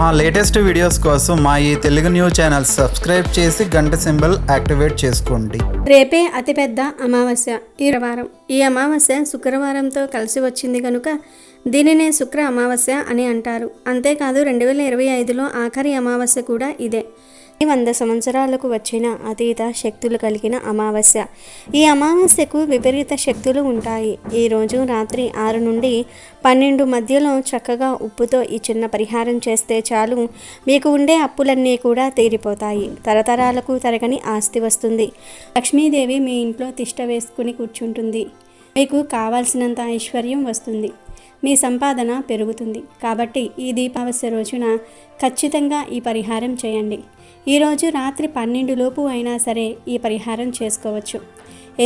మా latest videos కోసం మా ఈ తెలుగు న్యూస్ ఛానల్ సబ్స్క్రైబ్ చేసి గంట సింబల్ యాక్టివేట్ చేసుకోండి. రేపే అతిపెద్ద అమావాస్య ఈ వారం. ఈ అమావాస్య శుక్రవారంతో కలిసి వచ్చింది కనుక దీనినే శుక్ర అమావాస్య అని అంటారు. అంతేకాదు 2025లో ఆఖరి అమావాస్య కూడా ఇదే. 100 సంవత్సరాలకు వచ్చిన అతీత శక్తులు కలిగిన అమావాస్య. ఈ అమావాస్యకు విపరీత శక్తులు ఉంటాయి. ఈరోజు రాత్రి 6 నుండి 12 మధ్యలో చక్కగా ఉప్పుతో ఈ చిన్న పరిహారం చేస్తే చాలు, మీకు ఉండే అప్పులన్నీ కూడా తీరిపోతాయి. తరతరాలకు తరగని ఆస్తి వస్తుంది. లక్ష్మీదేవి మీ ఇంట్లో తిష్ట వేసుకుని కూర్చుంటుంది. మీకు కావాల్సినంత ఐశ్వర్యం వస్తుంది. మీ సంపాదన పెరుగుతుంది. కాబట్టి ఈ దీపావస్య రోజున ఖచ్చితంగా ఈ పరిహారం చేయండి. ఈరోజు రాత్రి 12 లోపు అయినా సరే ఈ పరిహారం చేసుకోవచ్చు.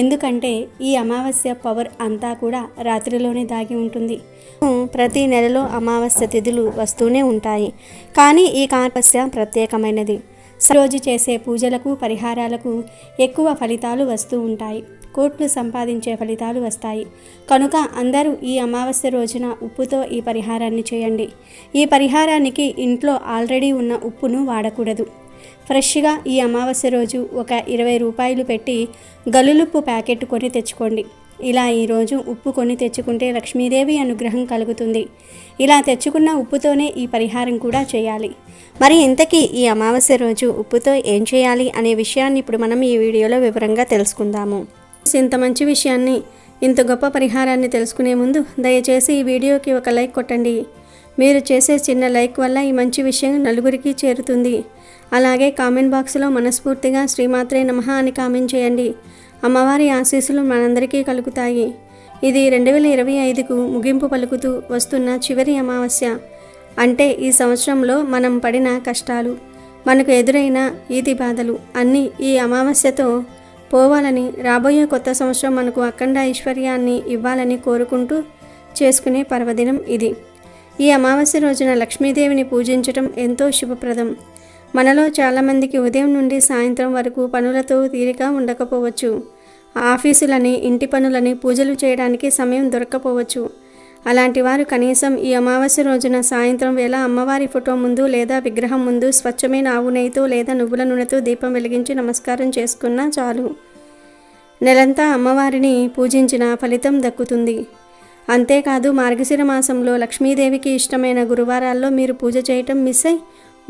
ఎందుకంటే ఈ అమావాస్య పవర్ అంతా కూడా రాత్రిలోనే దాగి ఉంటుంది. ప్రతి నెలలో అమావాస్య తిథులు వస్తూనే ఉంటాయి. కానీ ఈ అమావాస్య ప్రత్యేకమైనది. రోజు చేసే పూజలకు పరిహారాలకు ఎక్కువ ఫలితాలు వస్తూ ఉంటాయి. కోట్లు సంపాదించే ఫలితాలు వస్తాయి. కనుక అందరూ ఈ అమావాస్య రోజున ఉప్పుతో ఈ పరిహారాన్ని చేయండి. ఈ పరిహారానికి ఇంట్లో ఆల్రెడీ ఉన్న ఉప్పును వాడకూడదు. ఫ్రెష్గా ఈ అమావాస్య రోజు ఒక 20 రూపాయలు పెట్టి గల్లులుప్పు ప్యాకెట్ కొని తెచ్చుకోండి. ఇలా ఈరోజు ఉప్పు కొని తెచ్చుకుంటే లక్ష్మీదేవి అనుగ్రహం కలుగుతుంది. ఇలా తెచ్చుకున్న ఉప్పుతోనే ఈ పరిహారం కూడా చేయాలి. మరి ఇంతకీ ఈ అమావాస్య రోజు ఉప్పుతో ఏం చేయాలి అనే విషయాన్ని ఇప్పుడు మనం ఈ వీడియోలో వివరంగా తెలుసుకుందాము. ఇంత మంచి విషయాన్ని, ఇంత గొప్ప పరిహారాన్ని తెలుసుకునే ముందు దయచేసి ఈ వీడియోకి ఒక లైక్ కొట్టండి. మీరు చేసే చిన్న లైక్ వల్ల ఈ మంచి విషయం నలుగురికి చేరుతుంది. అలాగే కామెంట్ బాక్స్లో మనస్ఫూర్తిగా శ్రీమాత్రే నమః అని కామెంట్ చేయండి. అమ్మవారి ఆశీస్సులు మనందరికీ కలుగుతాయి. ఇది 2025కు ముగింపు పలుకుతూ వస్తున్న చివరి అమావాస్య. అంటే ఈ సంవత్సరంలో మనం పడిన కష్టాలు, మనకు ఎదురైన ఈతి బాధలు అన్నీ ఈ అమావాస్యతో పోవాలని, రాబోయే కొత్త సంవత్సరం మనకు అఖండ ఐశ్వర్యాన్ని ఇవ్వాలని కోరుకుంటూ చేసుకునే పర్వదినం ఇది. ఈ అమావాస్య రోజున లక్ష్మీదేవిని పూజించటం ఎంతో శుభప్రదం. మనలో చాలామందికి ఉదయం నుండి సాయంత్రం వరకు పనులతో తీరిక ఉండకపోవచ్చు. ఆఫీసులని, ఇంటి పనులని, పూజలు చేయడానికి సమయం దొరక్కపోవచ్చు. అలాంటి వారు కనీసం ఈ అమావాస్య రోజున సాయంత్రం వేళ అమ్మవారి ఫోటో ముందు లేదా విగ్రహం ముందు స్వచ్ఛమైన ఆవు నెయ్యితో లేదా నువ్వుల నూనెతో దీపం వెలిగించి నమస్కారం చేసుకున్నా చాలు. నెలంతా అమ్మవారిని పూజించిన ఫలితం దక్కుతుంది. అంతేకాదు మార్గశిర మాసంలో లక్ష్మీదేవికి ఇష్టమైన గురువారాల్లో మీరు పూజ చేయటం మిస్ అయి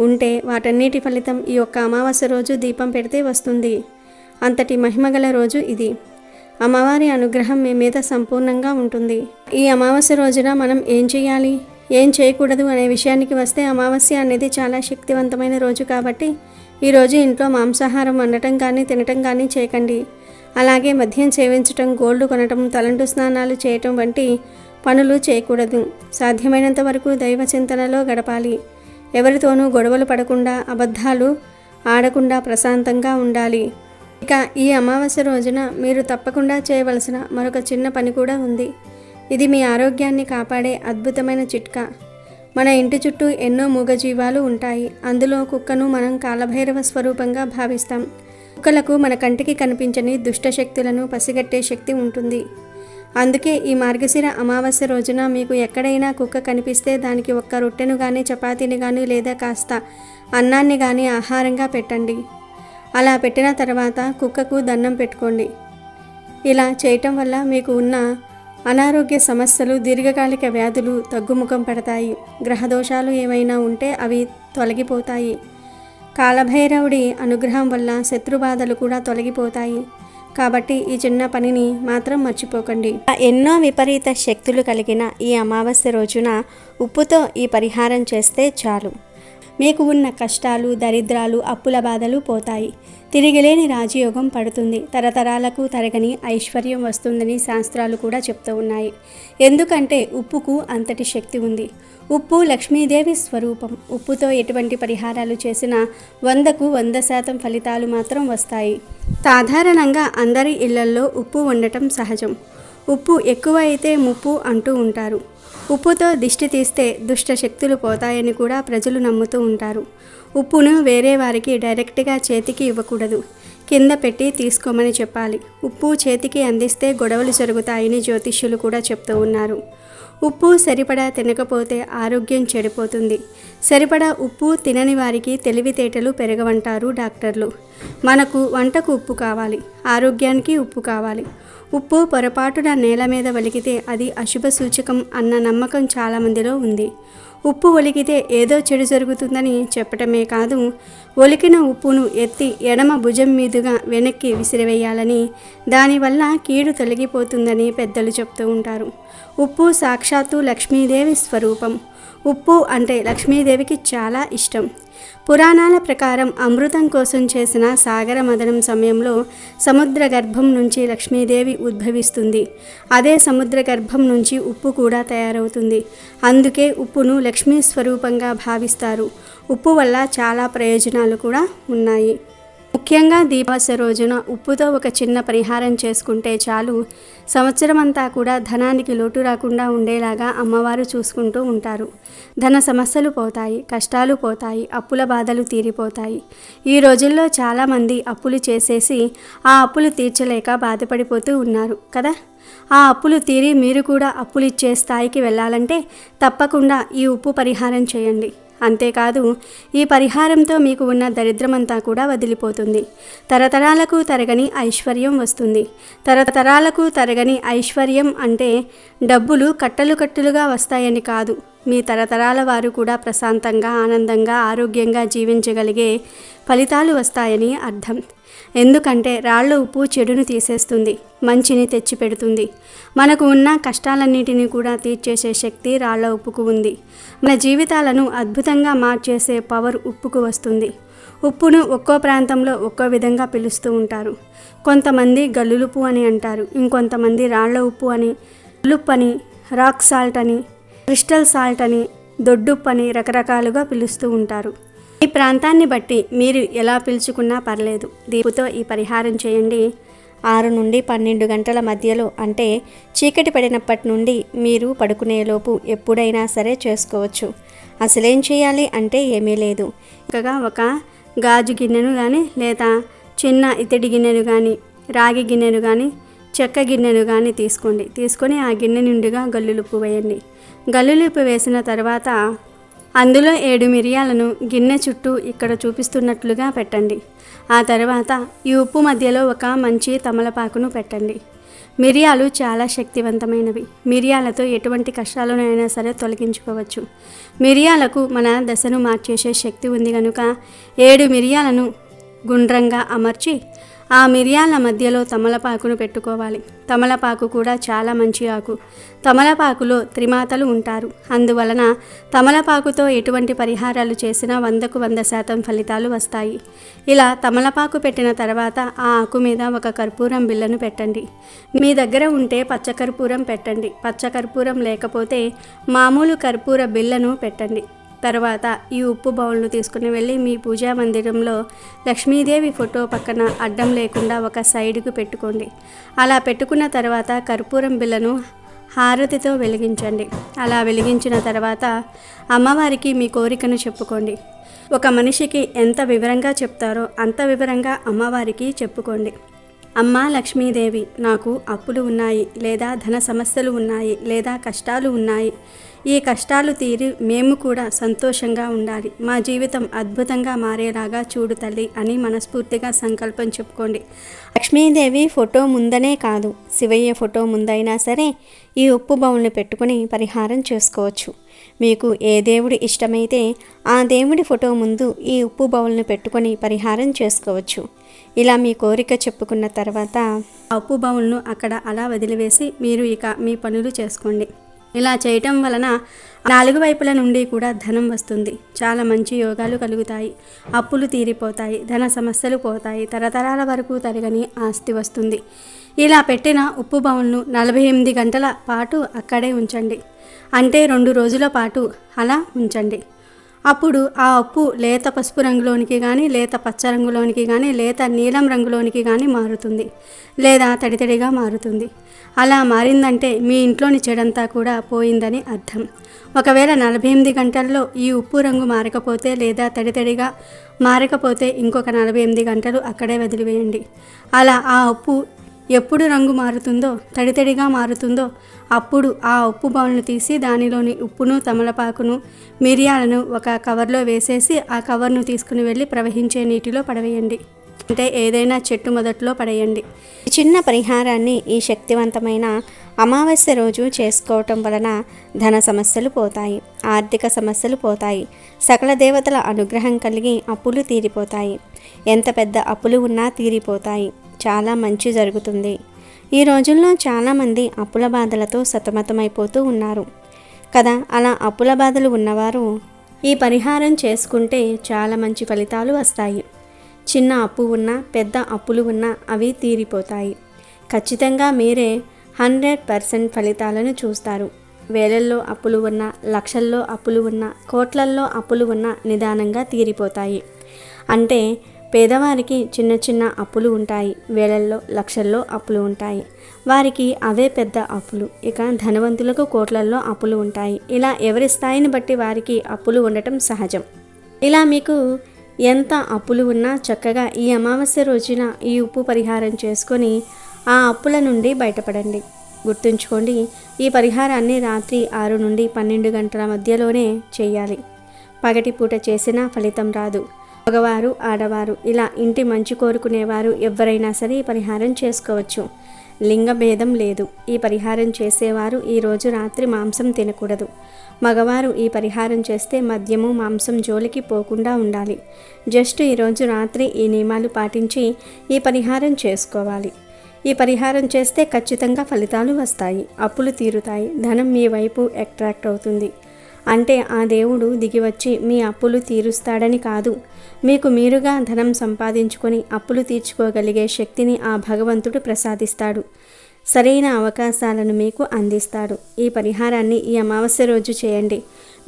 ఉంటే వాటన్నిటి ఫలితం ఈ ఒక్క అమావాస్య రోజు దీపం పెడితే వస్తుంది. అంతటి మహిమగల రోజు ఇది. అమ్మవారి అనుగ్రహం మీ మీద సంపూర్ణంగా ఉంటుంది. ఈ అమావాస్య రోజున మనం ఏం చేయాలి, ఏం చేయకూడదు అనే విషయానికి వస్తే, అమావాస్య అనేది చాలా శక్తివంతమైన రోజు కాబట్టి ఈరోజు ఇంట్లో మాంసాహారం వండటం కానీ తినటం కానీ చేయకండి. అలాగే మద్యం సేవించటం, గోల్డ్ కొనటం, తలంటు స్నానాలు చేయటం వంటి పనులు చేయకూడదు. సాధ్యమైనంత వరకు దైవ చింతనలో గడపాలి. ఎవరితోనూ గొడవలు పడకుండా, అబద్ధాలు ఆడకుండా ప్రశాంతంగా ఉండాలి. ఇక ఈ అమావాస్య రోజున మీరు తప్పకుండా చేయవలసిన మరొక చిన్న పని కూడా ఉంది. ఇది మీ ఆరోగ్యాన్ని కాపాడే అద్భుతమైన చిట్కా. మన ఇంటి చుట్టూ ఎన్నో మూగజీవాలు ఉంటాయి. అందులో కుక్కను మనం కాలభైరవ స్వరూపంగా భావిస్తాం. కుక్కలకు మన కంటికి కనిపించని దుష్టశక్తులను పసిగట్టే శక్తి ఉంటుంది. అందుకే ఈ మార్గశిర అమావాస్య రోజున మీకు ఎక్కడైనా కుక్క కనిపిస్తే దానికి ఒక్క రొట్టెను కానీ, చపాతీని కానీ, లేదా కాస్త అన్నాన్ని కానీ ఆహారంగా పెట్టండి. అలా పెట్టిన తర్వాత కుక్కకు దండం పెట్టుకోండి. ఇలా చేయటం వల్ల మీకు ఉన్న అనారోగ్య సమస్యలు, దీర్ఘకాలిక వ్యాధులు తగ్గుముఖం పడతాయి. గ్రహదోషాలు ఏమైనా ఉంటే అవి తొలగిపోతాయి. కాలభైరవుడి అనుగ్రహం వల్ల శత్రుబాధలు కూడా తొలగిపోతాయి. కాబట్టి ఈ చిన్న పనిని మాత్రం మర్చిపోకండి. ఎన్నో విపరీత శక్తులు కలిగిన ఈ అమావాస్య రోజున ఉప్పుతో ఈ పరిహారం చేస్తే చాలు, మీకు ఉన్న కష్టాలు, దరిద్రాలు, అప్పుల బాధలు పోతాయి. తిరిగిలేని రాజయోగం పడుతుంది. తరతరాలకు తరగని ఐశ్వర్యం వస్తుందని శాస్త్రాలు కూడా చెప్తూ ఉన్నాయి. ఎందుకంటే ఉప్పుకు అంతటి శక్తి ఉంది. ఉప్పు లక్ష్మీదేవి స్వరూపం. ఉప్పుతో ఎటువంటి పరిహారాలు చేసినా 100కు 100% ఫలితాలు మాత్రం వస్తాయి. సాధారణంగా అందరి ఇళ్లల్లో ఉప్పు ఉండటం సహజం. ఉప్పు ఎక్కువ అయితే ముప్పు అంటూ ఉంటారు. ఉప్పుతో దిష్టి తీస్తే దుష్ట శక్తులు పోతాయని కూడా ప్రజలు నమ్ముతూ ఉంటారు. ఉప్పును వేరే వారికి డైరెక్ట్గా చేతికి ఇవ్వకూడదు. కింద పెట్టి తీసుకోమని చెప్పాలి. ఉప్పు చేతికి అందిస్తే గొడవలు జరుగుతాయని జ్యోతిష్యులు కూడా చెప్తూ ఉన్నారు. ఉప్పు సరిపడా తినకపోతే ఆరోగ్యం చెడిపోతుంది. సరిపడా ఉప్పు తినని వారికి తెలివితేటలు పెరగవంటారు డాక్టర్లు. మనకు వంటకు ఉప్పు కావాలి, ఆరోగ్యానికి ఉప్పు కావాలి. ఉప్పు పొరపాటున నేల మీద ఒలికితే అది అశుభ సూచకం అన్న నమ్మకం చాలామందిలో ఉంది. ఉప్పు ఒలికితే ఏదో చెడు జరుగుతుందని చెప్పటమే కాదు, ఒలికిన ఉప్పును ఎత్తి ఎడమ భుజం మీదుగా వెనక్కి విసిరివేయాలని, దానివల్ల కీడు తొలగిపోతుందని పెద్దలు చెప్తూ ఉంటారు. ఉప్పు సాక్షాత్తు లక్ష్మీదేవి స్వరూపం. ఉప్పు అంటే లక్ష్మీదేవికి చాలా ఇష్టం. పురాణాల ప్రకారం అమృతం కోసం చేసిన సాగర మథనం సమయంలో సముద్ర గర్భం నుంచి లక్ష్మీదేవి ఉద్భవిస్తుంది. అదే సముద్ర గర్భం నుంచి ఉప్పు కూడా తయారవుతుంది. అందుకే ఉప్పును లక్ష్మీ స్వరూపంగా భావిస్తారు. ఉప్పు వల్ల చాలా ప్రయోజనాలు కూడా ఉన్నాయి. ముఖ్యంగా దీపావళి రోజున ఉప్పుతో ఒక చిన్న పరిహారం చేసుకుంటే చాలు, సంవత్సరం అంతా కూడా ధనానికి లోటు రాకుండా ఉండేలాగా అమ్మవారు చూసుకుంటూ ఉంటారు. ధన సమస్యలు పోతాయి, కష్టాలు పోతాయి, అప్పుల బాధలు తీరిపోతాయి. ఈ రోజుల్లో చాలామంది అప్పులు చేసేసి ఆ అప్పులు తీర్చలేక బాధపడిపోతూ ఉన్నారు కదా. ఆ అప్పులు తీరి మీరు కూడా అప్పులు ఇచ్చే స్థాయికి వెళ్ళాలంటే తప్పకుండా ఈ ఉప్పు పరిహారం చేయండి. అంతేకాదు, ఈ పరిహారంతో మీకు ఉన్న దరిద్రమంతా కూడా వదిలిపోతుంది. తరతరాలకు తరగని ఐశ్వర్యం వస్తుంది. తరతరాలకు తరగని ఐశ్వర్యం అంటే డబ్బులు కట్టలు కట్టులుగా వస్తాయని కాదు, మీ తరతరాల వారు కూడా ప్రశాంతంగా, ఆనందంగా, ఆరోగ్యంగా జీవించగలిగే ఫలితాలు వస్తాయని అర్థం. ఎందుకంటే రాళ్ళ ఉప్పు చెడును తీసేస్తుంది, మంచిని తెచ్చిపెడుతుంది. మనకు ఉన్న కష్టాలన్నిటినీ కూడా తీర్చేసే శక్తి రాళ్ళ ఉప్పుకు ఉంది. మన జీవితాలను అద్భుతంగా మార్చేసే పవర్ ఉప్పుకు వస్తుంది. ఉప్పును ఒక్కో ప్రాంతంలో ఒక్కో విధంగా పిలుస్తూ ఉంటారు. కొంతమంది గల్లులుప్పు అని అంటారు, ఇంకొంతమంది రాళ్ళ ఉప్పు అని, ఉలుప్పు అని, రాక్ సాల్ట్ అని, క్రిస్టల్ సాల్ట్ అని, దొడ్డుప్పు అని రకరకాలుగా పిలుస్తూ ఉంటారు. ఈ ప్రాంతాన్ని బట్టి మీరు ఎలా పిలుచుకున్నా పర్లేదు. దీపుతో ఈ పరిహారం చేయండి. 6 నుండి 12 గంటల మధ్యలో, అంటే చీకటి పడినప్పటి నుండి మీరు పడుకునేలోపు ఎప్పుడైనా సరే చేసుకోవచ్చు. అసలేం చేయాలి అంటే ఏమీ లేదు. ఇంకా ఒక గాజు గిన్నెను కానీ, లేదా చిన్న ఇత్తడి గిన్నెను కానీ, రాగి గిన్నెను కానీ, చెక్క గిన్నెను కానీ తీసుకొని ఆ గిన్నె నిండుగా గల్లులుప్పు వేయండి. గల్లులుప్పు వేసిన తర్వాత అందులో 7 మిరియాలను గిన్నె చుట్టూ ఇక్కడ చూపిస్తున్నట్లుగా పెట్టండి. ఆ తర్వాత ఈ ఉప్పు మధ్యలో ఒక మంచి తమలపాకును పెట్టండి. మిరియాలు చాలా శక్తివంతమైనవి. మిరియాలతో ఎటువంటి కష్టాలనైనా సరే తొలగించుకోవచ్చు. మిరియాలకు మన దశను మార్చేసే శక్తి ఉంది కనుక 7 మిరియాలను గుండ్రంగా అమర్చి ఆ మిరియాల మధ్యలో తమలపాకును పెట్టుకోవాలి. తమలపాకు కూడా చాలా మంచి ఆకు. తమలపాకులో త్రిమాతలు ఉంటారు. అందువలన తమలపాకుతో ఎటువంటి పరిహారాలు చేసినా 100కు 100% ఫలితాలు వస్తాయి. ఇలా తమలపాకు పెట్టిన తర్వాత ఆ ఆకు మీద ఒక కర్పూరం బిళ్ళను పెట్టండి. మీ దగ్గర ఉంటే పచ్చకర్పూరం పెట్టండి. పచ్చకర్పూరం లేకపోతే మామూలు కర్పూర బిళ్ళను పెట్టండి. తర్వాత ఈ ఉప్పు బౌల్ను తీసుకుని వెళ్ళి మీ పూజా మందిరంలో లక్ష్మీదేవి ఫోటో పక్కన అడ్డం లేకుండా ఒక సైడ్కు పెట్టుకోండి. అలా పెట్టుకున్న తర్వాత కర్పూరం బిళ్ళను హారతితో వెలిగించండి. అలా వెలిగించిన తర్వాత అమ్మవారికి మీ కోరికను చెప్పుకోండి. ఒక మనిషికి ఎంత వివరంగా చెప్తారో అంత వివరంగా అమ్మవారికి చెప్పుకోండి. అమ్మా లక్ష్మీదేవి, నాకు అప్పులు ఉన్నాయి, లేదా ధన సమస్యలు ఉన్నాయి, లేదా కష్టాలు ఉన్నాయి. ఈ కష్టాలు తీరి మేము కూడా సంతోషంగా ఉండాలి. మా జీవితం అద్భుతంగా మారేలాగా చూడు తల్లి అని మనస్ఫూర్తిగా సంకల్పం చెప్పుకోండి. లక్ష్మీదేవి ఫోటో ముందనే కాదు, శివయ్య ఫోటో ముందైనా సరే ఈ ఉప్పు బౌల్ని పెట్టుకుని పరిహారం చేసుకోవచ్చు. మీకు ఏ దేవుడి ఇష్టమైతే ఆ దేవుడి ఫోటో ముందు ఈ ఉప్పు బౌల్ని పెట్టుకొని పరిహారం చేసుకోవచ్చు. ఇలా మీ కోరిక చెప్పుకున్న తర్వాత ఆ ఉప్పు బౌల్ను అక్కడ అలా వదిలివేసి మీరు ఇక మీ పనులు చేసుకోండి. ఇలా చేయటం వలన 4 వైపుల నుండి కూడా ధనం వస్తుంది. చాలా మంచి యోగాలు కలుగుతాయి. అప్పులు తీరిపోతాయి, ధన సమస్యలు పోతాయి, తరతరాల వరకు తరగని ఆస్తి వస్తుంది. ఇలా పెట్టిన ఉప్పు బౌల్ను 48 గంటల పాటు అక్కడే ఉంచండి. అంటే 2 రోజుల పాటు అలా ఉంచండి. అప్పుడు ఆ ఉప్పు లేత పసుపు రంగులోనికి కానీ, లేత పచ్చ రంగులోనికి కానీ, లేత నీలం రంగులోనికి కానీ మారుతుంది, లేదా తడితడిగా మారుతుంది. అలా మారిందంటే మీ ఇంట్లోని చెడంతా కూడా పోయిందని అర్థం. ఒకవేళ 48 గంటల్లో ఈ ఉప్పు రంగు మారకపోతే, లేదా తడితడిగా మారకపోతే ఇంకొక 48 గంటలు అక్కడే వదిలివేయండి. అలా ఆ ఉప్పు ఎప్పుడు రంగు మారుతుందో, తడితడిగా మారుతుందో అప్పుడు ఆ ఉప్పు బౌల్ను తీసి దానిలోని ఉప్పును, తమలపాకును, మిరియాలను ఒక కవర్లో వేసేసి ఆ కవర్ను తీసుకుని వెళ్ళి ప్రవహించే నీటిలో పడవేయండి. అంటే ఏదైనా చెట్టు మొదట్లో పడేయండి. ఈ చిన్న పరిహారాన్ని ఈ శక్తివంతమైన అమావాస్య రోజు చేసుకోవటం వలన ధన సమస్యలు పోతాయి, ఆర్థిక సమస్యలు పోతాయి, సకల దేవతల అనుగ్రహం కలిగి అప్పులు తీరిపోతాయి. ఎంత పెద్ద అప్పులు ఉన్నా తీరిపోతాయి. చాలా మంచి జరుగుతుంది. ఈ రోజుల్లో చాలామంది అప్పుల బాధలతో సతమతమైపోతూ ఉన్నారు కదా. అలా అప్పుల బాధలు ఉన్నవారు ఈ పరిహారం చేసుకుంటే చాలా మంచి ఫలితాలు వస్తాయి. చిన్న అప్పు ఉన్నా, పెద్ద అప్పులు ఉన్నా అవి తీరిపోతాయి. ఖచ్చితంగా మీరే 100% ఫలితాలను చూస్తారు. వేలల్లో అప్పులు ఉన్నా, లక్షల్లో అప్పులు ఉన్నా, కోట్లల్లో అప్పులు ఉన్నా నిదానంగా తీరిపోతాయి. అంటే పేదవారికి చిన్న చిన్న అప్పులు ఉంటాయి, వేలల్లో లక్షల్లో అప్పులు ఉంటాయి, వారికి అవే పెద్ద అప్పులు. ఇక ధనవంతులకు కోట్లల్లో అప్పులు ఉంటాయి. ఇలా ఎవరి స్థాయిని బట్టి వారికి అప్పులు ఉండటం సహజం. ఇలా మీకు ఎంత అప్పులు ఉన్నా చక్కగా ఈ అమావాస్య రోజున ఈ ఉప్పు పరిహారం చేసుకొని ఆ అప్పుల నుండి బయటపడండి. గుర్తుంచుకోండి, ఈ పరిహారాన్ని రాత్రి 6 నుండి 12 గంటల మధ్యలోనే చేయాలి. పగటిపూట చేసినా ఫలితం రాదు. మగవారు, ఆడవారు, ఇలా ఇంటి మంచి కోరుకునేవారు ఎవరైనా సరే ఈ పరిహారం చేసుకోవచ్చు. లింగ భేదం లేదు. ఈ పరిహారం చేసేవారు ఈరోజు రాత్రి మాంసం తినకూడదు. మగవారు ఈ పరిహారం చేస్తే మద్యము, మాంసం జోలికి పోకుండా ఉండాలి. జస్ట్ ఈరోజు రాత్రి ఈ నియమాలు పాటించి ఈ పరిహారం చేసుకోవాలి. ఈ పరిహారం చేస్తే ఖచ్చితంగా ఫలితాలు వస్తాయి, అప్పులు తీరుతాయి, ధనం మీ వైపు అట్రాక్ట్ అవుతుంది. అంటే ఆ దేవుడు దిగివచ్చి మీ అప్పులు తీరుస్తాడని కాదు, మీకు మీరుగా ధనం సంపాదించుకొని అప్పులు తీర్చుకోగలిగే శక్తిని ఆ భగవంతుడు ప్రసాదిస్తాడు. సరైన అవకాశాలను మీకు అందిస్తాడు. ఈ పరిహారాన్ని ఈ అమావాస్య రోజు చేయండి.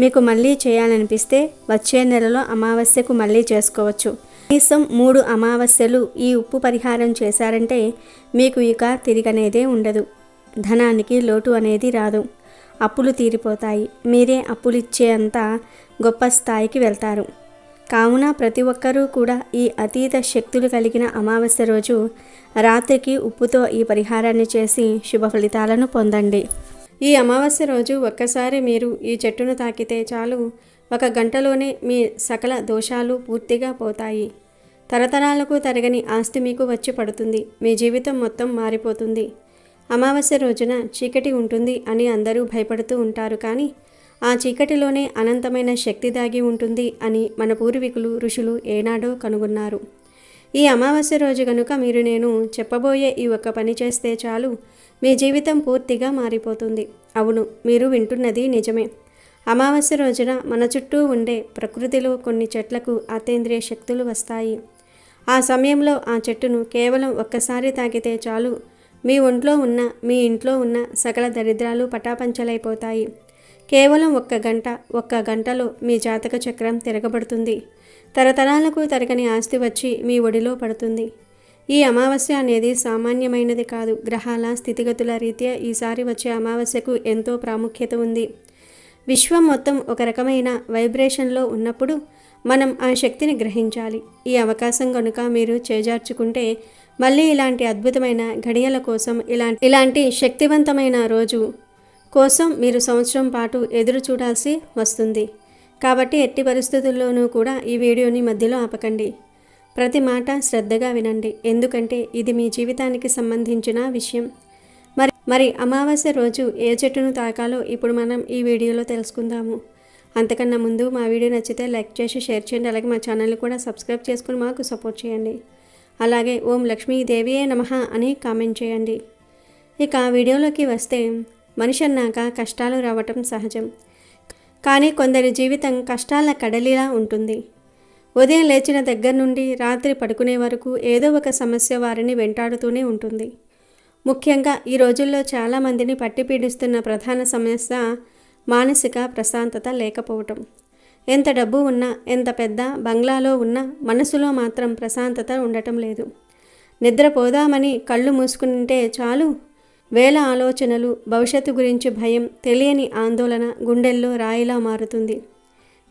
మీకు మళ్ళీ చేయాలనిపిస్తే వచ్చే నెలలో అమావాస్యకు మళ్ళీ చేసుకోవచ్చు. కనీసం 3 అమావాస్యలు ఈ ఉప్పు పరిహారం చేశారంటే మీకు ఇక తిరిగనేదే ఉండదు. ధనానికి లోటు అనేది రాదు. అప్పులు తీరిపోతాయి. మీరే అప్పులిచ్చే అంత గొప్ప స్థాయికి వెళ్తారు. కావున ప్రతి ఒక్కరూ కూడా ఈ అతీత శక్తులు కలిగిన అమావాస్య రోజు రాత్రికి ఉప్పుతో ఈ పరిహారాన్ని చేసి శుభ ఫలితాలను పొందండి. ఈ అమావాస్య రోజు ఒక్కసారి మీరు ఈ చెట్టును తాకితే చాలు, 1 గంటలోనే మీ సకల దోషాలు పూర్తిగా పోతాయి. తరతరాలకు తరగని ఆస్తి మీకు వచ్చి పడుతుంది. మీ జీవితం మొత్తం మారిపోతుంది. అమావాస్య రోజున చీకటి ఉంటుంది అని అందరూ భయపడుతూ ఉంటారు, కానీ ఆ చీకటిలోనే అనంతమైన శక్తి దాగి ఉంటుంది అని మన పూర్వీకులు, ఋషులు ఏనాడో కనుగొన్నారు. ఈ అమావాస్య రోజు కనుక మీరు నేను చెప్పబోయే ఈ ఒక్క పని చేస్తే చాలు, మీ జీవితం పూర్తిగా మారిపోతుంది. అవును, మీరు వింటున్నది నిజమే. అమావాస్య రోజున మన చుట్టూ ఉండే ప్రకృతిలో కొన్ని చెట్లకు అతీంద్రియ శక్తులు వస్తాయి. ఆ సమయంలో ఆ చెట్టును కేవలం ఒక్కసారి తాకితే చాలు, మీ ఒంట్లో ఉన్న, మీ ఇంట్లో ఉన్న సకల దరిద్రాలు పటాపంచలైపోతాయి. కేవలం 1 గంటలో మీ జాతక చక్రం తిరగబడుతుంది. తరతరాలకు తరగని ఆస్తి వచ్చి మీ ఒడిలో పడుతుంది. ఈ అమావాస్య అనేది సామాన్యమైనది కాదు. గ్రహాల స్థితిగతుల రీత్యా ఈసారి వచ్చే అమావాస్యకు ఎంతో ప్రాముఖ్యత ఉంది. విశ్వం మొత్తం ఒక రకమైన వైబ్రేషన్లో ఉన్నప్పుడు మనం ఆ శక్తిని గ్రహించాలి. ఈ అవకాశం కనుక మీరు చేజార్చుకుంటే మళ్ళీ ఇలాంటి అద్భుతమైన ఘడియల కోసం, ఇలాంటి శక్తివంతమైన రోజు కోసం మీరు సంవత్సరం పాటు ఎదురు చూడాల్సి వస్తుంది. కాబట్టి ఎట్టి పరిస్థితుల్లోనూ కూడా ఈ వీడియోని మధ్యలో ఆపకండి. ప్రతి మాట శ్రద్ధగా వినండి, ఎందుకంటే ఇది మీ జీవితానికి సంబంధించిన విషయం. మరి అమావాస్య రోజు ఏ చెట్టును తాకాలో ఇప్పుడు మనం ఈ వీడియోలో తెలుసుకుందాము. అంతకన్నా ముందు మా వీడియో నచ్చితే లైక్ చేసి షేర్ చేయండి. అలాగే మా ఛానల్ని కూడా సబ్స్క్రైబ్ చేసుకుని మాకు సపోర్ట్ చేయండి. అలాగే ఓం లక్ష్మీదేవియే నమః అని కామెంట్ చేయండి. ఇక వీడియోలోకి వస్తే, మనిషి అన్నాక కష్టాలు రావటం సహజం. కానీ కొందరి జీవితం కష్టాల కడలిలా ఉంటుంది. ఉదయం లేచిన దగ్గర నుండి రాత్రి పడుకునే వరకు ఏదో ఒక సమస్య వారిని వెంటాడుతూనే ఉంటుంది. ముఖ్యంగా ఈ రోజుల్లో చాలామందిని పట్టి పీడిస్తున్న ప్రధాన సమస్య మానసిక ప్రశాంతత లేకపోవటం. ఎంత డబ్బు ఉన్నా, ఎంత పెద్ద బంగ్లాలో ఉన్నా మనసులో మాత్రం ప్రశాంతత ఉండటం లేదు. నిద్రపోదామని కళ్ళు మూసుకుంటే చాలు వేల ఆలోచనలు, భవిష్యత్తు గురించి భయం, తెలియని ఆందోళన గుండెల్లో రాయిలా మారుతుంది.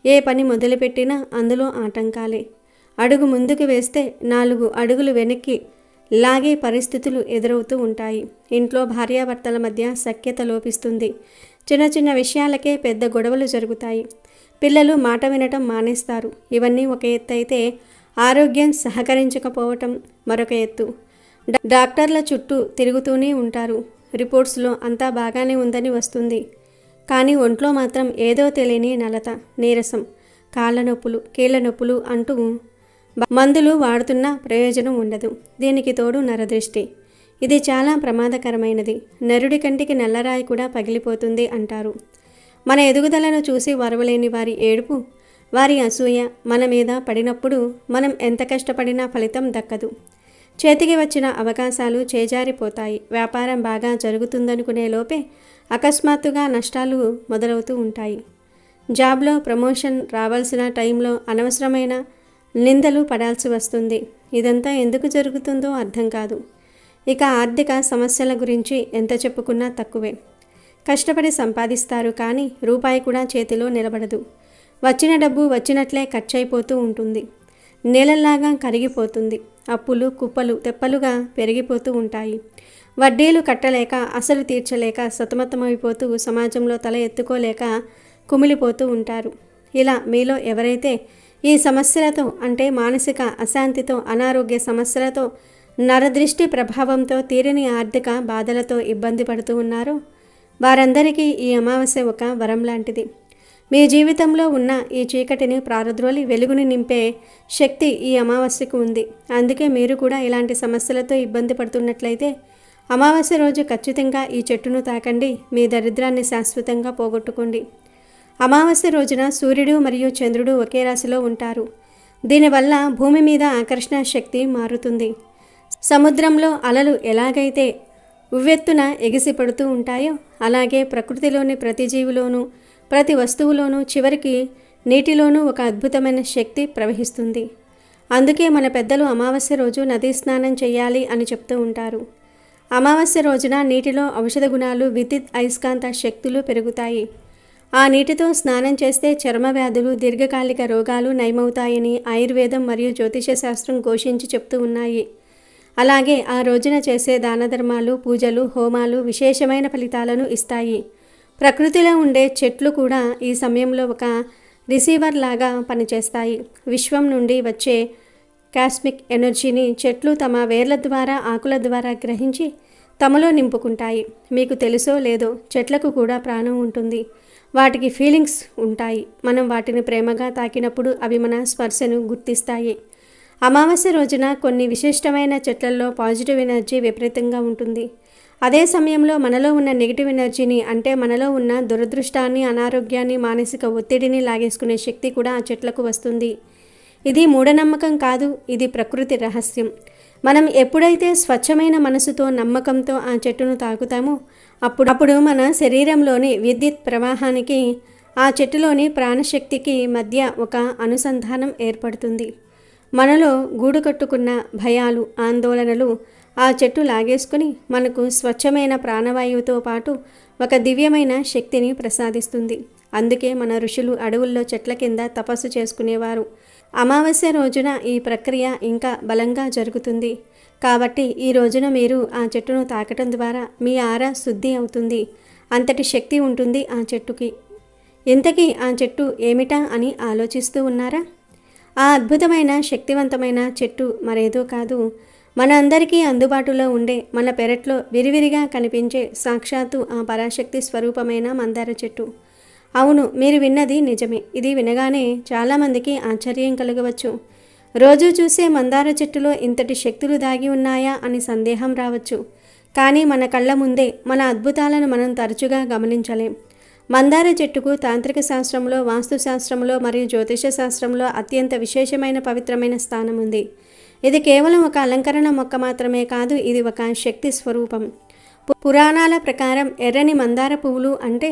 ఏ పని మొదలుపెట్టినా అందులో ఆటంకాలే. అడుగు ముందుకు వేస్తే 4 అడుగులు వెనక్కి లాగే పరిస్థితులు ఎదురవుతూ ఉంటాయి. ఇంట్లో భార్యాభర్తల మధ్య సఖ్యత లోపిస్తుంది. చిన్న చిన్న విషయాలకే పెద్ద గొడవలు జరుగుతాయి. పిల్లలు మాట వినటం మానేస్తారు. ఇవన్నీ ఒక ఎత్తు అయితే ఆరోగ్యం సహకరించకపోవటం మరొక ఎత్తు. డాక్టర్ల చుట్టూ తిరుగుతూనే ఉంటారు. రిపోర్ట్స్లో అంతా బాగానే ఉందని వస్తుంది. కానీ ఒంట్లో మాత్రం ఏదో తెలియని నలత, నీరసం, కాళ్ళ నొప్పులు, కీళ్ళ నొప్పులు అంటూ మందులు వాడుతున్నా ప్రయోజనం ఉండదు. దీనికి తోడు నరదృష్టి. ఇది చాలా ప్రమాదకరమైనది. నరుడి కంటికి నల్లరాయి కూడా పగిలిపోతుంది అంటారు. మన ఎదుగుదలను చూసి వరవలేని వారి ఏడుపు, వారి అసూయ మన మీద పడినప్పుడు మనం ఎంత కష్టపడినా ఫలితం దక్కదు. చేతికి వచ్చిన అవకాశాలు చేజారిపోతాయి. వ్యాపారం బాగా జరుగుతుందనుకునే లోపే అకస్మాత్తుగా నష్టాలు మొదలవుతూ ఉంటాయి. జాబ్లో ప్రమోషన్ రావాల్సిన టైంలో అనవసరమైన నిందలు పడాల్సి వస్తుంది. ఇదంతా ఎందుకు జరుగుతుందో అర్థం కాదు. ఇక ఆర్థిక సమస్యల గురించి ఎంత చెప్పుకున్నా తక్కువే. కష్టపడి సంపాదిస్తారు కానీ రూపాయి కూడా చేతిలో నిలబడదు. వచ్చిన డబ్బు వచ్చినట్లే ఖర్చయిపోతూ ఉంటుంది. నీళ్ళల్లాగా కరిగిపోతుంది. అప్పులు కుప్పలు తెప్పలుగా పెరిగిపోతూ ఉంటాయి. వడ్డీలు కట్టలేక, అసలు తీర్చలేక సతమతమైపోతూ సమాజంలో తల ఎత్తుకోలేక కుమిలిపోతూ ఉంటారు. ఇలా మీలో ఎవరైతే ఈ సమస్యలతో అంటే మానసిక అశాంతితో, అనారోగ్య సమస్యలతో, నరదృష్టి ప్రభావంతో, తీరని ఆర్థిక బాధలతో ఇబ్బంది పడుతూ ఉన్నారో వారందరికీ ఈ అమావాస్య ఒక వరం లాంటిది. మీ జీవితంలో ఉన్న ఈ చీకటిని ప్రారద్రోలి వెలుగుని నింపే శక్తి ఈ అమావాస్యకు ఉంది. అందుకే మీరు కూడా ఇలాంటి సమస్యలతో ఇబ్బంది పడుతున్నట్లయితే అమావాస్య రోజు ఖచ్చితంగా ఈ చెట్టును తాకండి. మీ దరిద్రాన్ని శాశ్వతంగా పోగొట్టుకోండి. అమావాస్య రోజున సూర్యుడు మరియు చంద్రుడు ఒకే రాశిలో ఉంటారు. దీనివల్ల భూమి మీద ఆకర్షణ శక్తి మారుతుంది. సముద్రంలో అలలు ఎలాగైతే ఉవ్వెత్తున ఎగిసిపడుతూ ఉంటాయో అలాగే ప్రకృతిలోని ప్రతి జీవిలోనూ, ప్రతి వస్తువులోనూ చివరికి నీటిలోనూ ఒక అద్భుతమైన శక్తి ప్రవహిస్తుంది. అందుకే మన పెద్దలు అమావాస్య రోజు నదీ స్నానం చేయాలి అని చెప్తూ ఉంటారు. అమావాస్య రోజున నీటిలో ఔషధ గుణాలు, విద్యుత్ అయస్కాంత శక్తులు పెరుగుతాయి. ఆ నీటితో స్నానం చేస్తే చర్మ వ్యాధులు, దీర్ఘకాలిక రోగాలు నయమవుతాయని ఆయుర్వేదం మరియు జ్యోతిష శాస్త్రం ఘోషించి చెప్తూ ఉన్నాయి. అలాగే ఆ రోజున చేసే దాన ధర్మాలు, పూజలు, హోమాలు విశేషమైన ఫలితాలను ఇస్తాయి. ప్రకృతిలో ఉండే చెట్లు కూడా ఈ సమయంలో ఒక రిసీవర్ లాగా పనిచేస్తాయి. విశ్వం నుండి వచ్చే కాస్మిక్ ఎనర్జీని చెట్లు తమ వేర్ల ద్వారా, ఆకుల ద్వారా గ్రహించి తమలో నింపుకుంటాయి. మీకు తెలుసో లేదో చెట్లకు కూడా ప్రాణం ఉంటుంది. వాటికి ఫీలింగ్స్ ఉంటాయి. మనం వాటిని ప్రేమగా తాకినప్పుడు అవి మన స్పర్శను గుర్తిస్తాయి. అమావాస్య రోజున కొన్ని విశిష్టమైన చెట్లలో పాజిటివ్ ఎనర్జీ విపరీతంగా ఉంటుంది. అదే సమయంలో మనలో ఉన్న నెగిటివ్ ఎనర్జీని అంటే మనలో ఉన్న దురదృష్టాన్ని, అనారోగ్యాన్ని, మానసిక ఒత్తిడిని లాగేసుకునే శక్తి కూడా ఆ చెట్లకు వస్తుంది. ఇది మూఢనమ్మకం కాదు, ఇది ప్రకృతి రహస్యం. మనం ఎప్పుడైతే స్వచ్ఛమైన మనసుతో, నమ్మకంతో ఆ చెట్టును తాకుతామో అప్పుడు మన శరీరంలోని విద్యుత్ ప్రవాహానికి, ఆ చెట్టులోని ప్రాణశక్తికి మధ్య ఒక అనుసంధానం ఏర్పడుతుంది. మనలో గూడు కట్టుకున్న భయాలు, ఆందోళనలు ఆ చెట్టు లాగేసుకుని మనకు స్వచ్ఛమైన ప్రాణవాయువుతో పాటు ఒక దివ్యమైన శక్తిని ప్రసాదిస్తుంది. అందుకే మన ఋషులు అడవుల్లో చెట్ల కింద తపస్సు చేసుకునేవారు. అమావాస్య రోజున ఈ ప్రక్రియ ఇంకా బలంగా జరుగుతుంది. కాబట్టి ఈ రోజున మీరు ఆ చెట్టును తాకటం ద్వారా మీ ఆరా శుద్ధి అవుతుంది. అంతటి శక్తి ఉంటుంది ఆ చెట్టుకి. ఇంతకీ ఆ చెట్టు ఏమిటా అని ఆలోచిస్తూ ఉన్నారా? ఆ అద్భుతమైన శక్తివంతమైన చెట్టు మరేదో కాదు, మన అందరికీ అందుబాటులో ఉండే, మన పెరట్లో విరివిరిగా కనిపించే సాక్షాత్తు ఆ పరాశక్తి స్వరూపమైన మందార చెట్టు. అవును, మీరు విన్నది నిజమే. ఇది వినగానే చాలామందికి ఆశ్చర్యం కలగవచ్చు. రోజు చూసే మందార చెట్టులో ఇంతటి శక్తులు దాగి ఉన్నాయా అని సందేహం రావచ్చు. కానీ మన కళ్ళ ముందే మన అద్భుతాలను మనం తరచుగా గమనించలేం. మందార చెట్టుకు తాంత్రిక శాస్త్రంలో, వాస్తుశాస్త్రంలో మరియు జ్యోతిష శాస్త్రంలో అత్యంత విశేషమైన పవిత్రమైన స్థానం ఉంది. ఇది కేవలం ఒక అలంకరణ మొక్క మాత్రమే కాదు, ఇది ఒక శక్తి స్వరూపం. పురాణాల ప్రకారం ఎర్రని మందార పువ్వులు అంటే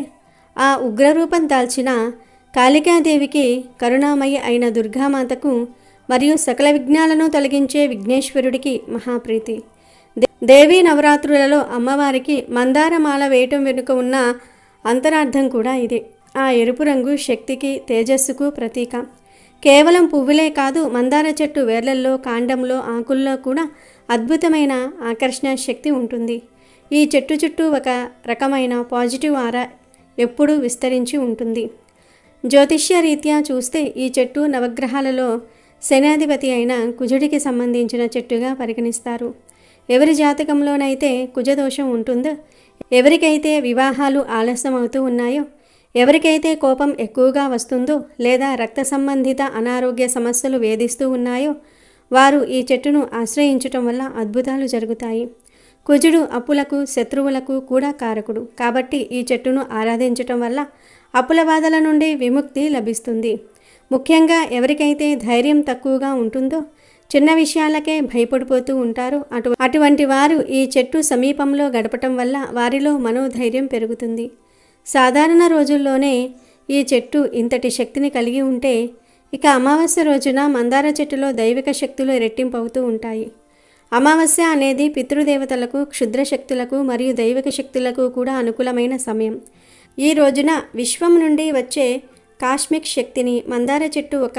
ఆ ఉగ్రరూపం దాల్చిన కాళికాదేవికి, కరుణామయి అయిన దుర్గామాతకు మరియు సకల విఘ్నాలను తొలగించే విఘ్నేశ్వరుడికి మహాప్రీతి. దేవీ నవరాత్రులలో అమ్మవారికి మందారమాల వేయటం వెనుక ఉన్న అంతరార్థం కూడా ఇదే. ఆ ఎరుపు రంగు శక్తికి, తేజస్సుకు ప్రతీక. కేవలం పువ్వులే కాదు, మందార చెట్టు వేర్లల్లో, కాండంలో, ఆకుల్లో కూడా అద్భుతమైన ఆకర్షణ శక్తి ఉంటుంది. ఈ చెట్టు చుట్టూ ఒక రకమైన పాజిటివ్ ఆరా ఎప్పుడూ విస్తరించి ఉంటుంది. జ్యోతిష్య రీత్యా చూస్తే ఈ చెట్టు నవగ్రహాలలో శనాధిపతి అయిన కుజుడికి సంబంధించిన చెట్టుగా పరిగణిస్తారు. ఎవరి జాతకంలోనైతే కుజదోషం ఉంటుందో, ఎవరికైతే వివాహాలు ఆలస్యం అవుతూ ఉన్నాయో, ఎవరికైతే కోపం ఎక్కువగా వస్తుందో లేదా రక్త సంబంధిత అనారోగ్య సమస్యలు వేధిస్తూ ఉన్నాయో వారు ఈ చెట్టును ఆశ్రయించటం వల్ల అద్భుతాలు జరుగుతాయి. కుజుడు అప్పులకు, శత్రువులకు కూడా కారకుడు. కాబట్టి ఈ చెట్టును ఆరాధించటం వల్ల అప్పుల బాధల నుండి విముక్తి లభిస్తుంది. ముఖ్యంగా ఎవరికైతే ధైర్యం తక్కువగా ఉంటుందో, చిన్న విషయాలకే భయపడిపోతూ ఉంటారో అటువంటి వారు ఈ చెట్టు సమీపంలో గడపటం వల్ల వారిలో మనోధైర్యం పెరుగుతుంది. సాధారణ రోజుల్లోనే ఈ చెట్టు ఇంతటి శక్తిని కలిగి ఉంటే, ఇక అమావాస్య రోజున మందార చెట్టులో దైవిక శక్తులు రెట్టింపవుతూ ఉంటాయి. అమావాస్య అనేది పితృదేవతలకు, క్షుద్ర శక్తులకు మరియు దైవిక శక్తులకు కూడా అనుకూలమైన సమయం. ఈ రోజున విశ్వం నుండి వచ్చే కాస్మిక్ శక్తిని మందార చెట్టు ఒక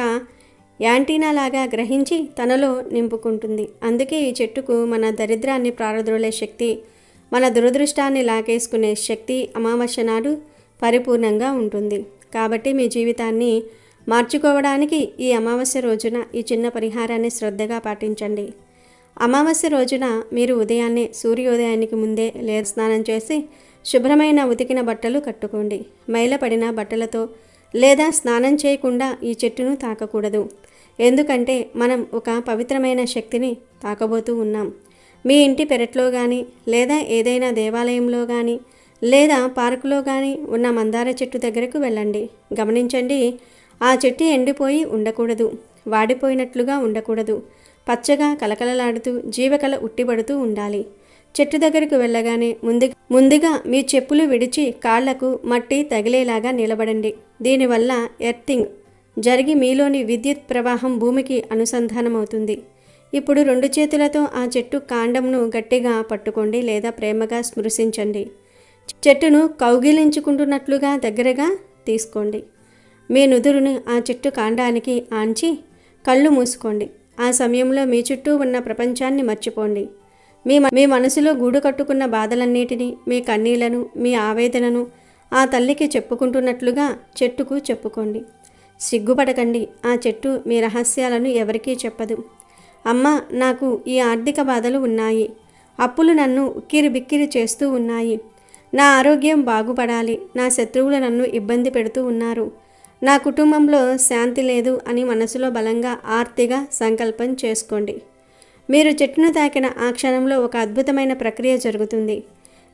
యాంటీనా లాగా గ్రహించి తనలో నింపుకుంటుంది. అందుకే ఈ చెట్టుకు మన దరిద్రాన్ని ప్రారద్రోలే శక్తి, మన దురదృష్టాన్ని లాగేసుకునే శక్తి అమావాస్య నాడు పరిపూర్ణంగా ఉంటుంది. కాబట్టి మీ జీవితాన్ని మార్చుకోవడానికి ఈ అమావాస్య రోజున ఈ చిన్న పరిహారాన్ని శ్రద్ధగా పాటించండి. అమావాస్య రోజున మీరు ఉదయాన్నే సూర్యోదయానికి ముందే స్నానం చేసి శుభ్రమైన ఉతికిన బట్టలు కట్టుకోండి. మైలపడిన బట్టలతో లేదా స్నానం చేయకుండా ఈ చెట్టును తాకకూడదు. ఎందుకంటే మనం ఒక పవిత్రమైన శక్తిని తాకబోతూ ఉన్నాం. మీ ఇంటి పెరట్లో కానీ లేదా ఏదైనా దేవాలయంలో కానీ లేదా పార్కులో కానీ ఉన్న మందార చెట్టు దగ్గరకు వెళ్ళండి. గమనించండి, ఆ చెట్టు ఎండిపోయి ఉండకూడదు, వాడిపోయినట్లుగా ఉండకూడదు. పచ్చగా కలకలలాడుతూ జీవకళ ఉట్టిపడుతూ ఉండాలి. చెట్టు దగ్గరకు వెళ్ళగానే ముందుగా మీ చెప్పులు విడిచి కాళ్లకు మట్టి తగిలేలాగా నిలబడండి. దీనివల్ల ఎర్తింగ్ జరిగి మీలోని విద్యుత్ ప్రవాహం భూమికి అనుసంధానమవుతుంది. ఇప్పుడు 2 చేతులతో ఆ చెట్టు కాండంను గట్టిగా పట్టుకోండి లేదా ప్రేమగా స్పృశించండి. చెట్టును కౌగిలించుకుంటున్నట్లుగా దగ్గరగా తీసుకోండి. మీ నుదురును ఆ చెట్టు కాండానికి ఆంచి కళ్ళు మూసుకోండి. ఆ సమయంలో మీ చుట్టూ ఉన్న ప్రపంచాన్ని మర్చిపోండి. మీ మనసులో గూడు కట్టుకున్న బాధలన్నిటినీ, మీ కన్నీళ్లను, మీ ఆవేదనను ఆ తల్లికి చెప్పుకుంటున్నట్లుగా చెట్టుకు చెప్పుకోండి. సిగ్గుపడకండి, ఆ చెట్టు మీ రహస్యాలను ఎవరికీ చెప్పదు. అమ్మా, నాకు ఈ ఆర్థిక బాధలు ఉన్నాయి, అప్పులు నన్ను ఉక్కిరిబిక్కిరి చేస్తూ ఉన్నాయి, నా ఆరోగ్యం బాగుపడాలి, నా శత్రువులు నన్ను ఇబ్బంది పెడుతూ ఉన్నారు, నా కుటుంబంలో శాంతి లేదు అని మనసులో బలంగా ఆర్తిగా సంకల్పం చేసుకోండి. మీరు చెట్టును తాకిన ఆ క్షణంలో ఒక అద్భుతమైన ప్రక్రియ జరుగుతుంది.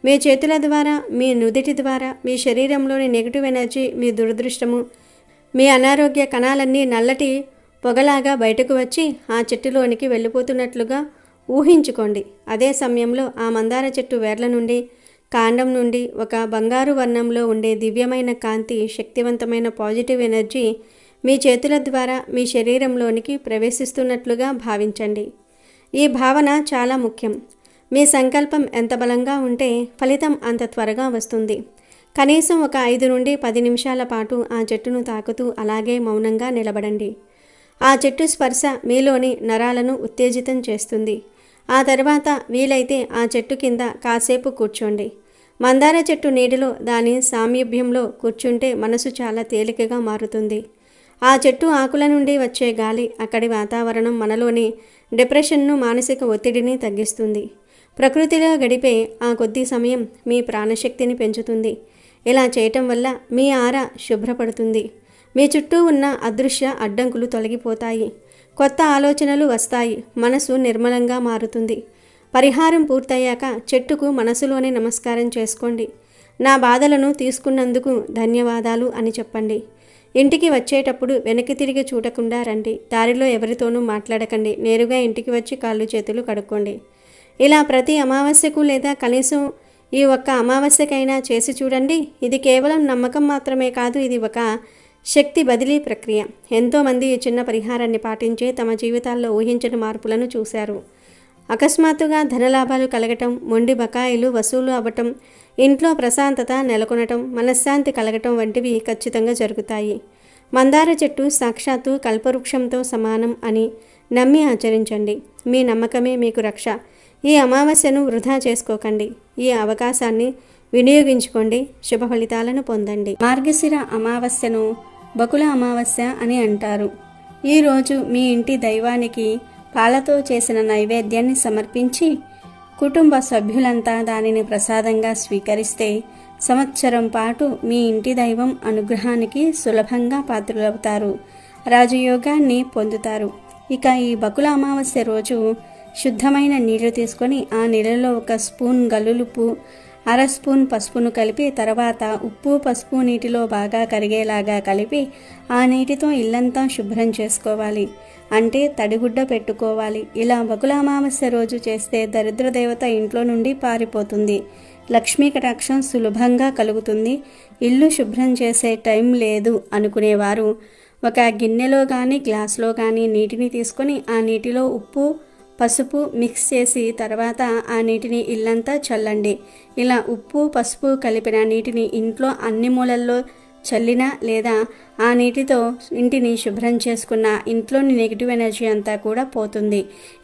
మీ చేతుల ద్వారా, మీ నుదిటి ద్వారా మీ శరీరంలోని నెగిటివ్ ఎనర్జీ, మీ దురదృష్టము, మీ అనారోగ్య కణాలన్నీ నల్లటి పొగలాగా బయటకు వచ్చి ఆ చెట్టులోనికి వెళ్ళిపోతున్నట్లుగా ఊహించుకోండి. అదే సమయంలో ఆ మందార చెట్టు వేర్ల నుండి, కాండం నుండి ఒక బంగారు వర్ణంలో ఉండే దివ్యమైన కాంతి, శక్తివంతమైన పాజిటివ్ ఎనర్జీ మీ చేతుల ద్వారా మీ శరీరంలోనికి ప్రవేశిస్తున్నట్లుగా భావించండి. ఈ భావన చాలా ముఖ్యం. మీ సంకల్పం ఎంత బలంగా ఉంటే ఫలితం అంత త్వరగా వస్తుంది. కనీసం ఒక 5 నుండి 10 నిమిషాల పాటు ఆ చెట్టును తాకుతూ అలాగే మౌనంగా నిలబడండి. ఆ చెట్టు స్పర్శ మీలోని నరాలను ఉత్తేజితం చేస్తుంది. ఆ తర్వాత వీలైతే ఆ చెట్టు కింద కాసేపు కూర్చోండి. మందార చెట్టు నీడలో దాని సామీప్యంలో కూర్చుంటే మనసు చాలా తేలికగా మారుతుంది. ఆ చెట్టు ఆకుల నుండి వచ్చే గాలి, అక్కడి వాతావరణం మనలోని డిప్రెషన్ను, మానసిక ఒత్తిడిని తగ్గిస్తుంది. ప్రకృతిలో గడిపే ఆ కొద్ది సమయం మీ ప్రాణశక్తిని పెంచుతుంది. ఇలా చేయటం వల్ల మీ ఆరా శుభ్రపడుతుంది. మీ చుట్టూ ఉన్న అదృశ్య అడ్డంకులు తొలగిపోతాయి. కొత్త ఆలోచనలు వస్తాయి. మనసు నిర్మలంగా మారుతుంది. పరిహారం పూర్తయ్యాక చెట్టుకు మనసులోనే నమస్కారం చేసుకోండి. నా బాధలను తీసుకున్నందుకు ధన్యవాదాలు అని చెప్పండి. ఇంటికి వచ్చేటప్పుడు వెనక్కి తిరిగి చూడకుండా రండి. దారిలో ఎవరితోనూ మాట్లాడకండి. నేరుగా ఇంటికి వచ్చి కాళ్ళు చేతులు కడుక్కోండి. ఇలా ప్రతి అమావాస్యకు లేదా కనీసం ఈ ఒక్క అమావాస్యకైనా చేసి చూడండి. ఇది కేవలం నమ్మకం మాత్రమే కాదు, ఇది ఒక శక్తి బదిలీ ప్రక్రియ. ఎంతోమంది ఈ చిన్న పరిహారాన్ని పాటించి తమ జీవితాల్లో ఊహించని మార్పులను చూశారు. అకస్మాత్తుగా ధనలాభాలు కలగటం, మొండి బకాయిలు వసూలు అవ్వటం, ఇంట్లో ప్రశాంతత నెలకొనటం, మనశ్శాంతి కలగటం వంటివి ఖచ్చితంగా జరుగుతాయి. మందార చెట్టు సాక్షాత్తు కల్పవృక్షంతో సమానం అని నమ్మి ఆచరించండి. మీ నమ్మకమే మీకు రక్ష. ఈ అమావాస్యను వృధా చేసుకోకండి. ఈ అవకాశాన్ని వినియోగించుకోండి. శుభ ఫలితాలను పొందండి. మార్గశిర అమావాస్యను బకుళ అమావాస్య అని అంటారు. ఈరోజు మీ ఇంటి దైవానికి పాలతో చేసిన నైవేద్యాన్ని సమర్పించి కుటుంబ సభ్యులంతా దానిని ప్రసాదంగా స్వీకరిస్తే సంవత్సరం పాటు మీ ఇంటి దైవం అనుగ్రహానికి సులభంగా పాత్రులవుతారు. రాజయోగాన్ని పొందుతారు. ఇక ఈ బకుళ అమావాస్య రోజు శుద్ధమైన నీళ్లు తీసుకొని ఆ నీళ్ళలో 1 స్పూన్ గల్లులుప్పు, 1/2 స్పూన్ పసుపును కలిపి తర్వాత ఉప్పు పసుపు నీటిలో బాగా కరిగేలాగా కలిపి ఆ నీటితో ఇల్లంతా శుభ్రం చేసుకోవాలి. అంటే తడిగుడ్డ పెట్టుకోవాలి. ఇలా బకుళ అమావాస్య రోజు చేస్తే దరిద్ర దేవత ఇంట్లో నుండి పారిపోతుంది. లక్ష్మీ కటాక్షం సులభంగా కలుగుతుంది. ఇల్లు శుభ్రం చేసే టైం లేదు అనుకునేవారు 1 గిన్నెలో కానీ గ్లాసులో కానీ నీటిని తీసుకొని ఆ నీటిలో ఉప్పు పసుపు మిక్స్ చేసి తర్వాత ఆ నీటిని ఇల్లంతా చల్లండి. ఇలా ఉప్పు పసుపు కలిపిన నీటిని ఇంట్లో అన్ని మూలల్లో చల్లినా లేదా ఆ నీటితో ఇంటిని శుభ్రం చేసుకున్న ఇంట్లోని నెగిటివ్ ఎనర్జీ అంతా కూడా పోతుంది.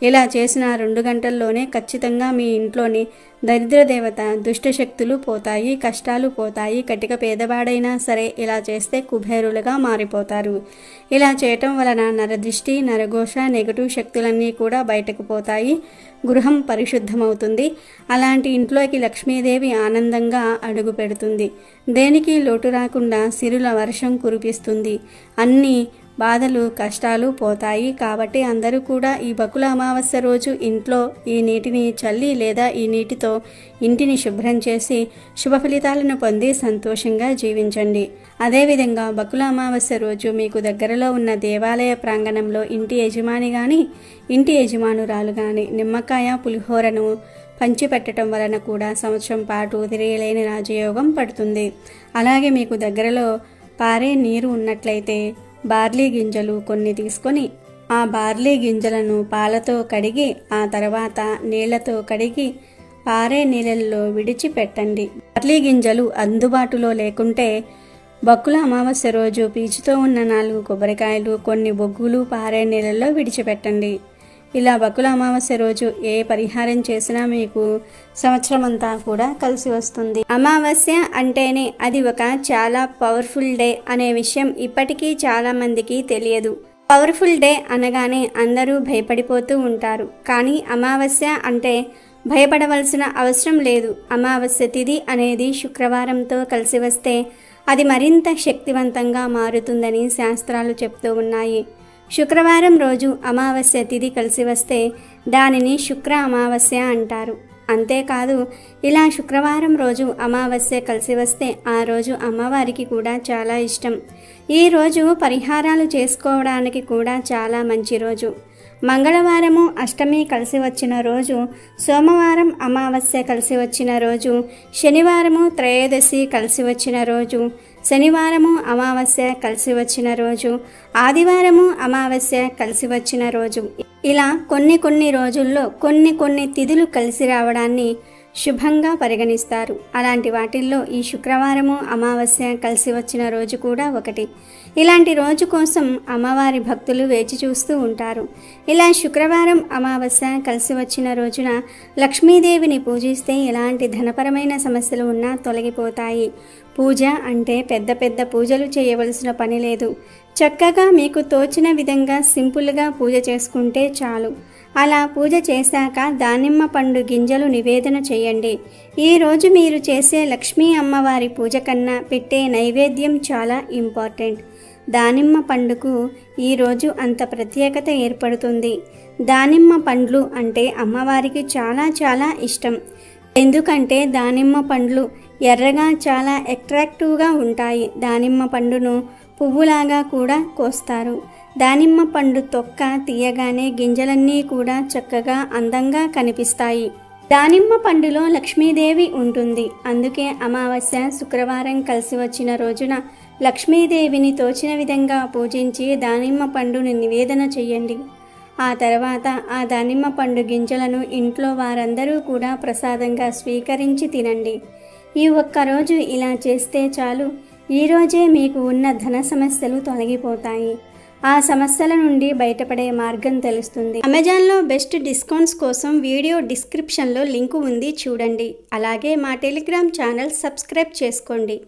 ఇలా చేసిన 2 గంటల్లోనే ఖచ్చితంగా మీ ఇంట్లోని దరిద్ర దేవత దుష్టశక్తులు పోతాయి, కష్టాలు పోతాయి. కటిక పేదవాడైనా సరే ఇలా చేస్తే కుబేరులుగా మారిపోతారు. ఇలా చేయటం వలన నరదృష్టి, నరఘోష, నెగిటివ్ శక్తులన్నీ కూడా బయటకు పోతాయి. గృహం పరిశుద్ధమవుతుంది. అలాంటి ఇంట్లోకి లక్ష్మీదేవి ఆనందంగా అడుగు పెడుతుంది. దేనికి లోటు రాకుండా సిరుల వర్షం కురిపిస్తుంది. అన్ని బాధలు కష్టాలు పోతాయి. కాబట్టి అందరూ కూడా ఈ బకుళ అమావాస్య రోజు ఇంట్లో ఈ నీటిని చల్లి లేదా ఈ నీటితో ఇంటిని శుభ్రం చేసి శుభ ఫలితాలను పొంది సంతోషంగా జీవించండి. అదేవిధంగా బకుళ అమావాస్య రోజు మీకు దగ్గరలో ఉన్న దేవాలయ ప్రాంగణంలో ఇంటి యజమాని కానీ ఇంటి యజమానురాలు కానీ నిమ్మకాయ పులిహోరను పంచిపెట్టడం వలన కూడా సంవత్సరం పాటు తిరగలేని రాజయోగం పడుతుంది. అలాగే మీకు దగ్గరలో పారే నీరు ఉన్నట్లయితే బార్లీ గింజలు కొన్ని తీసుకొని ఆ బార్లీ గింజలను పాలతో కడిగి ఆ తర్వాత నీళ్లతో కడిగి పారే నీళ్ళల్లో విడిచిపెట్టండి. బార్లీ గింజలు అందుబాటులో లేకుంటే బకుళ అమావాస్య రోజు పీచుతో ఉన్న 4 కొబ్బరికాయలు కొన్ని బొగ్గులు పారే నీళ్ళల్లో విడిచిపెట్టండి. ఇలా బకుళ అమావాస్య రోజు ఏ పరిహారం చేసినా మీకు సంవత్సరం అంతా కూడా కలిసి వస్తుంది. అమావాస్య అంటేనే అది ఒక చాలా పవర్ఫుల్ డే అనే విషయం ఇప్పటికీ చాలా మందికి తెలియదు. పవర్ఫుల్ డే అనగానే అందరూ భయపడిపోతూ ఉంటారు. కానీ అమావాస్య అంటే భయపడవలసిన అవసరం లేదు. అమావాస్య తిథి అనేది శుక్రవారంతో కలిసి వస్తే అది మరింత శక్తివంతంగా మారుతుందని శాస్త్రాలు చెప్తూ ఉన్నాయి. శుక్రవారం రోజు అమావాస్య తిథి కలిసి వస్తే దానిని శుక్ర అమావాస్య అంటారు. అంతేకాదు ఇలా శుక్రవారం రోజు అమావాస్య కలిసి వస్తే ఆ రోజు అమ్మవారికి కూడా చాలా ఇష్టం. ఈ రోజు పరిహారాలు చేసుకోవడానికి కూడా చాలా మంచి రోజు. మంగళవారము అష్టమి కలిసి వచ్చిన రోజు, సోమవారం అమావాస్య కలిసి వచ్చిన రోజు, శనివారము త్రయోదశి కలిసి వచ్చిన రోజు, శనివారము అమావాస్య కలిసి వచ్చిన రోజు, ఆదివారము అమావాస్య కలిసి వచ్చిన రోజు. ఇలా కొన్ని రోజుల్లో కొన్ని తిథులు కలిసి రావడాన్ని శుభంగా పరిగణిస్తారు. అలాంటి వాటిల్లో ఈ శుక్రవారము అమావాస్య కలిసి వచ్చిన రోజు కూడా ఒకటి. ఇలాంటి రోజు కోసం అమ్మవారి భక్తులు వేచి చూస్తూ ఉంటారు. ఇలా శుక్రవారం అమావాస్య కలిసి వచ్చిన రోజున లక్ష్మీదేవిని పూజిస్తే ఎలాంటి ధనపరమైన సమస్యలు ఉన్నా తొలగిపోతాయి. పూజ అంటే పెద్ద పూజలు చేయవలసిన పని లేదు. చక్కగా మీకు తోచిన విధంగా సింపుల్గా పూజ చేసుకుంటే చాలు. అలా పూజ చేశాక దానిమ్మ పండు గింజలు నివేదన చేయండి. ఈరోజు మీరు చేసే లక్ష్మీ అమ్మవారి పూజ కన్నా పెట్టే నైవేద్యం చాలా ఇంపార్టెంట్. దానిమ్మ పండుకు ఈరోజు అంత ప్రత్యేకత ఏర్పడుతుంది. దానిమ్మ పండ్లు అంటే అమ్మవారికి చాలా ఇష్టం. ఎందుకంటే దానిమ్మ పండ్లు ఎర్రగా చాలా అట్రాక్టివ్గా ఉంటాయి. దానిమ్మ పండును పువ్వులాగా కూడా కోస్తారు. దానిమ్మ పండు తొక్క తీయగానే గింజలన్నీ కూడా చక్కగా అందంగా కనిపిస్తాయి. దానిమ్మ పండులో లక్ష్మీదేవి ఉంటుంది. అందుకే అమావాస్య శుక్రవారం కలిసి వచ్చిన రోజున లక్ష్మీదేవిని తోచిన విధంగా పూజించి దానిమ్మ పండుని నివేదన చేయండి. ఆ తర్వాత ఆ దానిమ్మ పండు గింజలను ఇంట్లో వారందరూ కూడా ప్రసాదంగా స్వీకరించి తినండి. ఈ ఒక్కరోజు ఇలా చేస్తే చాలు, ఈరోజే మీకు ఉన్న ధన సమస్యలు తొలగిపోతాయి. ఆ సమస్యల నుండి బయటపడే మార్గం తెలుస్తుంది. అమెజాన్లో బెస్ట్ డిస్కౌంట్స్ కోసం వీడియో డిస్క్రిప్షన్లో లింకు ఉంది, చూడండి. అలాగే మా టెలిగ్రామ్ ఛానల్ సబ్స్క్రైబ్ చేసుకోండి.